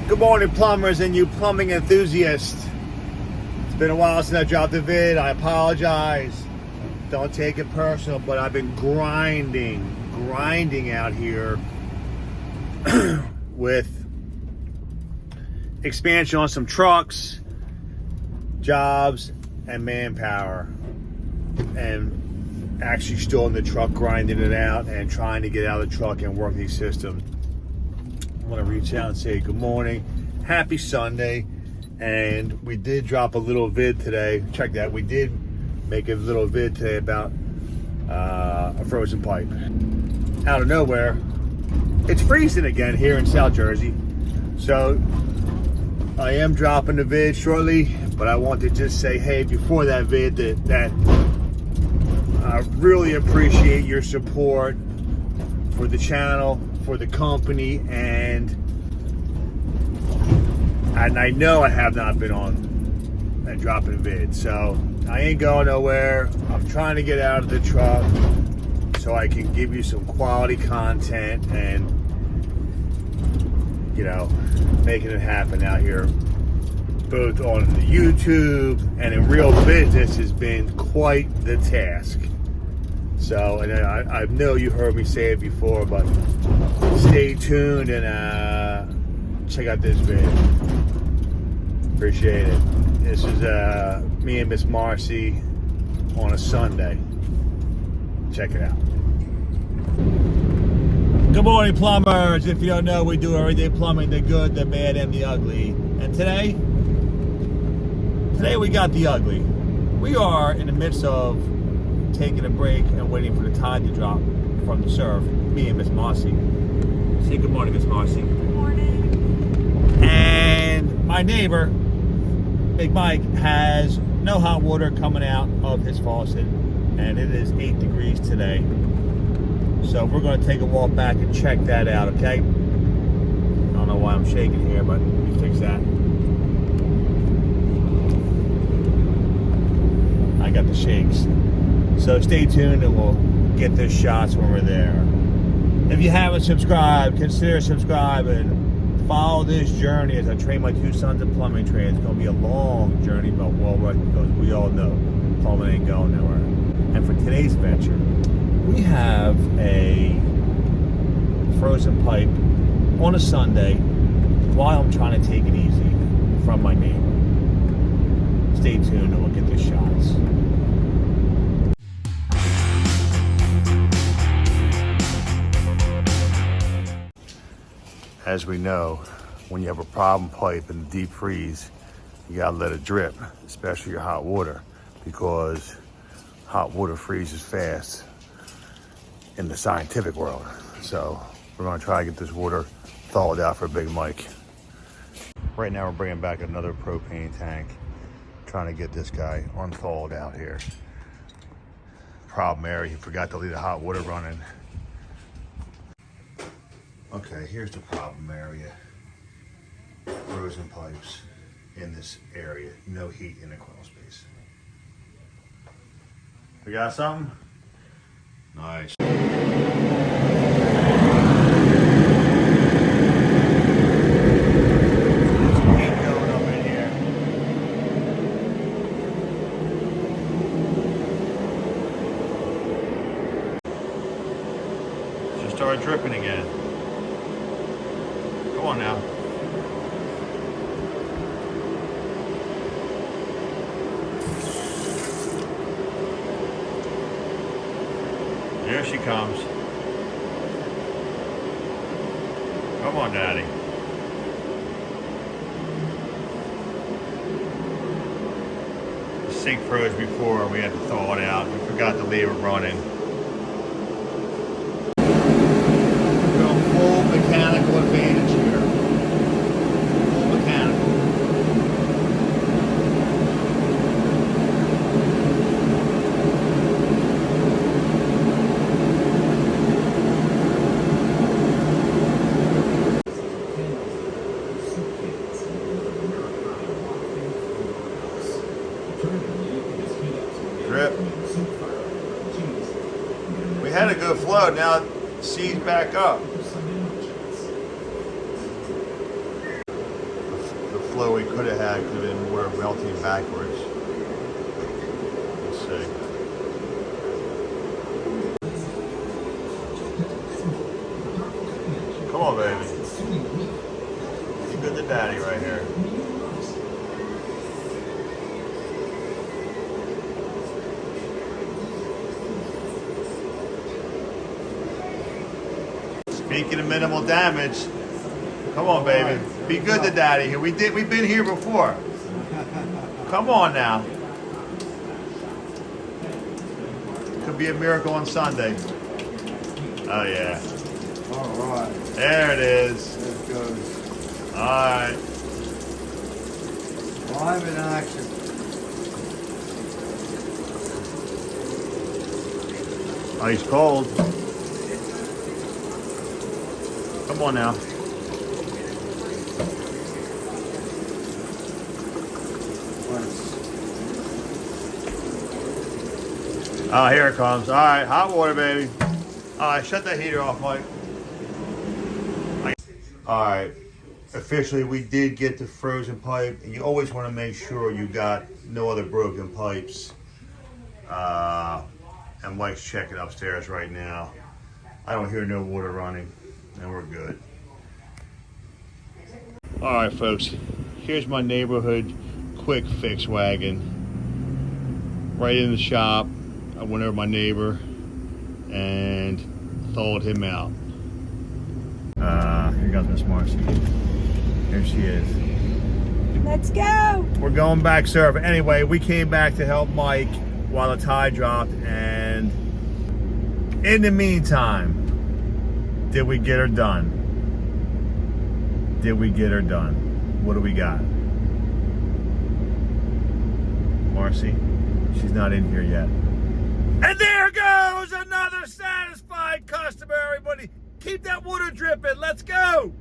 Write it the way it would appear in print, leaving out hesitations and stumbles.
Good morning, plumbers and you plumbing enthusiasts. It's been a while since I dropped a vid. I apologize. Don't take it personal, but I've been grinding out here with expansion on some trucks, jobs, and manpower. And actually still in the truck grinding it out and trying to get out of the truck and work these systems. I want to reach out and say good morning, happy Sunday. And we did drop a little vid today. Check that, we did make a little vid today about a frozen pipe. Out of nowhere, it's freezing again here in South Jersey. So I am dropping the vid shortly, but I want to just say, hey, before that vid, that I really appreciate your support for the channel, for the company, and I know I have not been on and dropping a vid, so I ain't going nowhere. I'm trying to get out of the truck so I can give you some quality content and, you know, making it happen out here, both on the YouTube and in real business has been quite the task. So, and I know you heard me say it before, but stay tuned and check out this video. Appreciate it. This is me and Miss Marcy on a Sunday. Check it out. Good morning, plumbers. If you don't know, we do everyday plumbing, the good, the bad, and the ugly. And today we got the ugly. We are in the midst of taking a break and waiting for the tide to drop from the surf, me and Miss Marcy. Say good morning, Miss Marcy. Good morning. And my neighbor, Big Mike, has no hot water coming out of his faucet, and it is 8 degrees today. So we're going to take a walk back and check that out, okay? I don't know why I'm shaking here, but let me fix that. I got the shakes. So stay tuned and we'll get the shots when we're there. If you haven't subscribed, consider subscribing. Follow this journey as I train my two sons in plumbing trades. It's going to be a long journey, but well worth it because we all know plumbing ain't going nowhere. And for today's venture, we have a frozen pipe on a Sunday while I'm trying to take it easy from my neighbor. Stay tuned and we'll get the shots. As we know, when you have a problem pipe in the deep freeze, you gotta let it drip, especially your hot water, because hot water freezes fast in the scientific world. So we're gonna try to get this water thawed out for Big Mike. Right now we're bringing back another propane tank, trying to get this guy unthawed out here. Problem area, he forgot to leave the hot water running. Okay, here's the problem area. Frozen pipes in this area. No heat in the crawl space. We got something? Nice. Some heat going up in here. Just started dripping again. Come on now. There she comes. Come on, Daddy. The sink froze before, we had to thaw it out. We forgot to leave it running. We're going full mechanical advantage here. Full mechanical. Drip. We had a good flow, now it sees back up. flow we could have had could have been more melting backwards. Let's see. Come on, baby. You good to daddy right here. Speaking of minimal damage, come on, baby. Be good to daddy here. We've been here before. Come on now. Could be a miracle on Sunday. Oh yeah. All right. There it is. There it goes. All right. Live in action. Ice cold. Come on now. Oh, here it comes. All right, hot water, baby. All right, shut that heater off, Mike. All right, officially we did get the frozen pipe. And you always want to make sure you got no other broken pipes. And Mike's checking upstairs right now. I don't hear no water running, and we're good. All right, folks, here's my neighborhood quick fix wagon. Right in the shop. I went over my neighbor and thawed him out. Here comes Miss Marcy. Here she is. Let's go. We're going back surfing. Anyway, we came back to help Mike while the tide dropped, and in the meantime, did we get her done? Did we get her done? What do we got? Marcy? She's not in here yet. And there goes another satisfied customer, everybody. Keep that water dripping. Let's go.